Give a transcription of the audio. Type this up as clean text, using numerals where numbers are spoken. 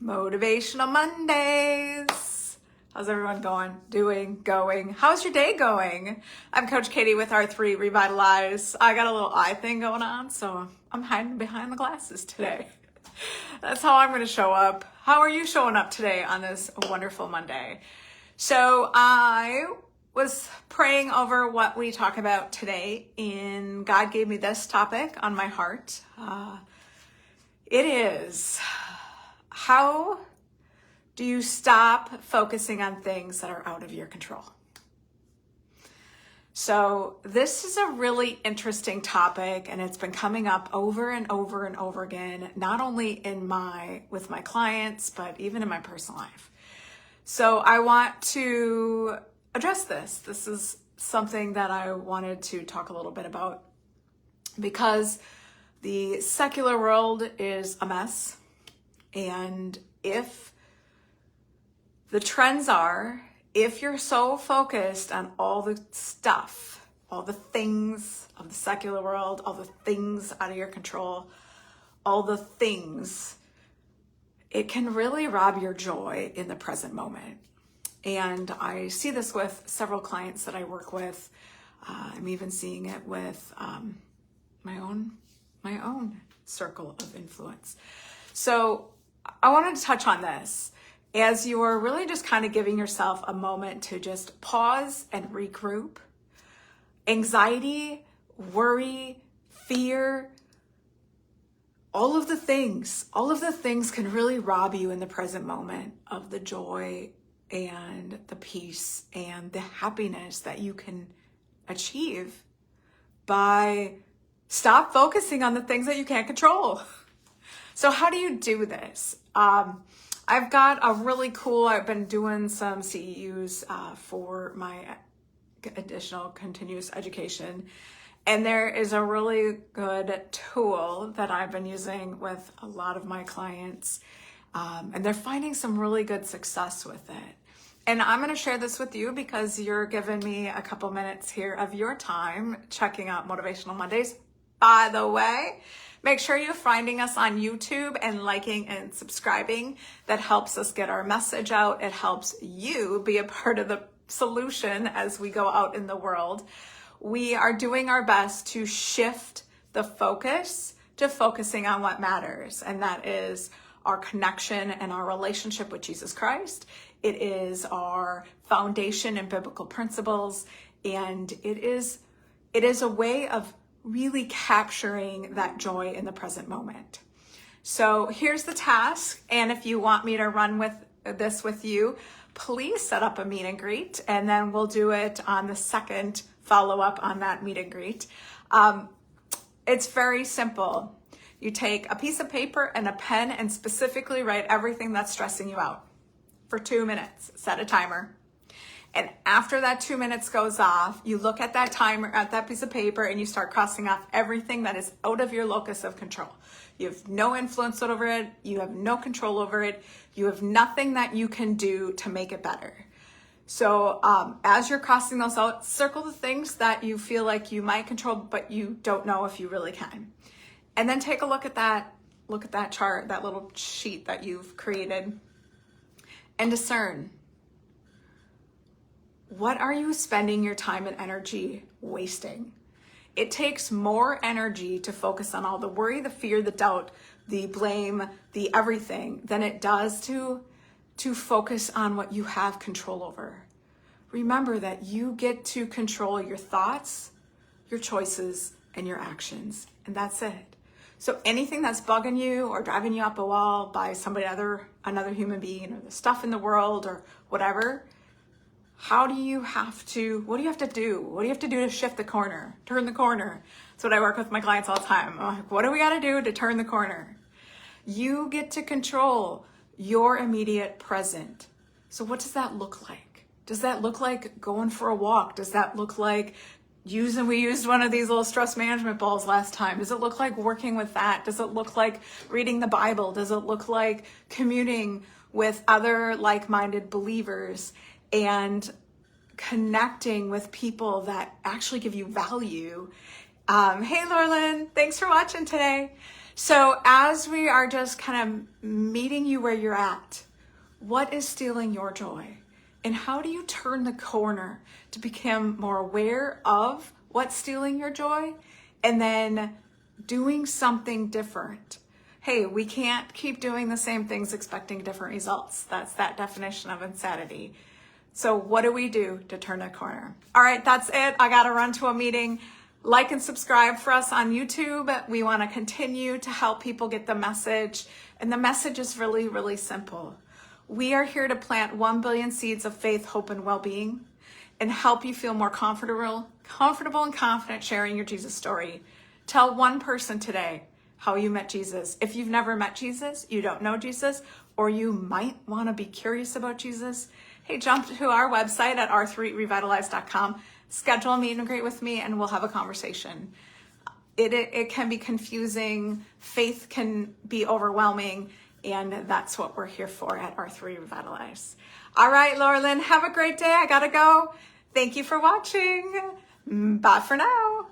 Motivational Mondays. How's everyone going? How's your day going? I'm Coach Katie with R3 Revitalize. I got a little eye thing going on, so I'm hiding behind the glasses today. That's how I'm going to show up. How are you showing up today on this wonderful Monday? So I was praying over what we talk about today, and God gave me this topic on my heart. It is, how do you stop focusing on things that are out of your control? So this is a really interesting topic, and it's been coming up over and over and over again, not only with my clients, but even in my personal life. So I want to address this. This is something that I wanted to talk a little bit about because the secular world is a mess. And if the trends are, if you're so focused on all the stuff, all the things of the secular world, all the things out of your control, all the things, it can really rob your joy in the present moment. And I see this with several clients that I work with. I'm even seeing it with my own circle of influence. So I wanted to touch on this as you are really just kind of giving yourself a moment to just pause and regroup. Anxiety, worry, fear, all of the things can really rob you in the present moment of the joy and the peace and the happiness that you can achieve by stop focusing on the things that you can't control. So how do you do this? I've got a really cool, I've been doing some CEUs for my additional continuous education. And there is a really good tool that I've been using with a lot of my clients. And they're finding some really good success with it. And I'm going to share this with you because you're giving me a couple minutes here of your time checking out Motivational Mondays. By the way, make sure you're finding us on YouTube and liking and subscribing. That helps us get our message out. It helps you be a part of the solution as we go out in the world. We are doing our best to shift the focus to focusing on what matters, and that is our connection and our relationship with Jesus Christ. It is our foundation and biblical principles, and it is a way of really capturing that joy in the present moment. So here's the task, and if you want me to run with this with you, please set up a meet and greet, and then we'll do it on the second follow-up on that meet and greet. It's very simple. You take a piece of paper and a pen and specifically write everything that's stressing you out for 2 minutes. Set a timer. And after that 2 minutes goes off, you look at that timer, at that piece of paper, and you start crossing off everything that is out of your locus of control. You have no influence over it. You have no control over it. You have nothing that you can do to make it better. So as you're crossing those out, circle the things that you feel like you might control, but you don't know if you really can. And then take a look at that chart, that little sheet that you've created, and discern. What are you spending your time and energy wasting? It takes more energy to focus on all the worry, the fear, the doubt, the blame, the everything than it does to focus on what you have control over. Remember that you get to control your thoughts, your choices, and your actions, and that's it. So anything that's bugging you or driving you up a wall by another human being, or the stuff in the world or whatever, what do you have to do? What do you have to do to shift the corner, turn the corner? That's what I work with my clients all the time. I'm like, what do we got to do to turn the corner? You get to control your immediate present. So what does that look like? Does that look like going for a walk? Does that look like we used one of these little stress management balls last time? Does it look like working with that? Does it look like reading the Bible? Does it look like communing with other like-minded believers and connecting with people that actually give you value? Hey, Lorlyn, thanks for watching today. So as we are just kind of meeting you where you're at, what is stealing your joy? And how do you turn the corner to become more aware of what's stealing your joy and then doing something different? Hey, we can't keep doing the same things expecting different results. That's that definition of insanity. So what do we do to turn a corner? All right, that's it. I got to run to a meeting. Like and subscribe for us on YouTube. We want to continue to help people get the message. And the message is really, really simple. We are here to plant 1 billion seeds of faith, hope, and well-being and help you feel more comfortable and confident sharing your Jesus story. Tell one person today how you met Jesus. If you've never met Jesus, you don't know Jesus, or you might want to be curious about Jesus, hey, jump to our website at R3Revitalize.com, schedule a meet and greet with me, and we'll have a conversation. It can be confusing, faith can be overwhelming, and that's what we're here for at R3 Revitalize. All right, Laura Lynn, have a great day. I gotta go. Thank you for watching. Bye for now.